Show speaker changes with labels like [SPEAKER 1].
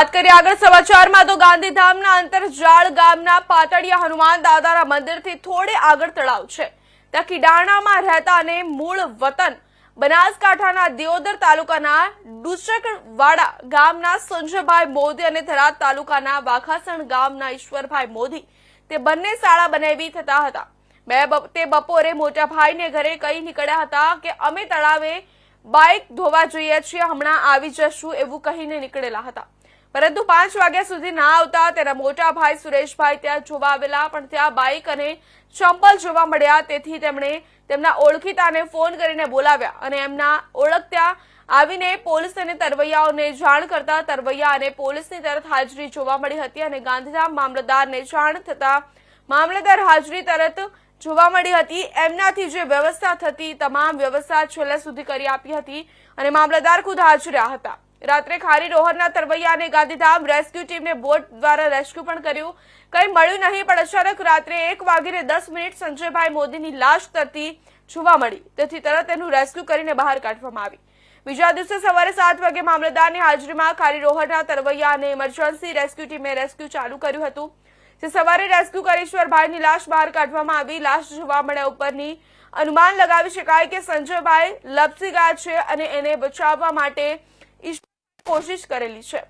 [SPEAKER 1] વાત કરીએ આગળ સમાચારમાં તો ગાંધીધામના અંતરજાળ ગામના પાતળિયા હનુમાન દાદાના મંદિરથી થોડે આગળ તળાવ છે. ત્યાં કિડાણામાં રહેતા અને મૂળ વતન બનાસકાંઠાના દિયોદર તાલુકાના ડુચકવાડા ગામના સંજયભાઈ મોદી અને થરાદ તાલુકાના વાઘાસણ ગામના ઈશ્વરભાઈ મોદી તે બંને શાળા બનાવી થતા હતા. તે બપોરે મોટા ભાઈને ઘરે કહી નીકળ્યા હતા કે અમે તળાવે બાઇક ધોવા જઈએ છીએ, હમણાં આવી જશું એવું કહીને નીકળેલા હતા. પરંતુ 5 વાગ્યા સુધી ના આવતા તેના મોટા ભાઈ સુરેશભાઈ ત્યાં જોવા આવેલા, પણ ત્યાં બાઇક અને ચંપલ જોવા મળ્યા. તેથી તેમણે તેમના ઓળખીતાને ફોન કરીને બોલાવ્યા અને એમના ઓળખતા આવીને પોલીસ અને તરવૈયાઓને જાણ કરતા તરવૈયા અને પોલીસની તરત હાજરી જોવા મળી હતી અને ગાંધીધામ મામલતદારને જાણ થતા મામલતદાર હાજરી તરત જોવા મળી હતી. એમનાથી જે વ્યવસ્થા થતી તમામ વ્યવસ્થા છેલ્લે સુધી કરી આપી હતી અને મામલતદાર ખુદ હાજર હતા. રાત્રે ખારી રોહરના તરવૈયા અને ગાંધીધામ રેસ્ક્યુ ટીમને બોટ દ્વારા રેસ્ક્યુ પણ કર્યું. કંઈ મળ્યું નહીં, પણ અચાનક રાત્રે 1:10 સંજયભાઈ મોદીની લાશ તરતી જોવા મળી. તેથી તરત તેનું રેસ્ક્યુ કરીને બહાર કાઢવામાં આવી. બીજા દિવસે સવારે 7 વાગે મામલતદારની હાજરીમાં ખારી રોહરના તરવૈયા અને ઇમરજન્સી રેસ્ક્યુ ટીમે રેસ્ક્યુ ચાલુ કર્યું હતું. જે સવારે રેસ્ક્યુ કરી ઈશ્વરભાઈની લાશ બહાર કાઢવામાં આવી. લાશ જોવા મળ્યા ઉપરની અનુમાન લગાવી શકાય કે સંજયભાઈ લપસી ગયા છે અને એને બચાવવા માટે કોશિશ કરેલી છે.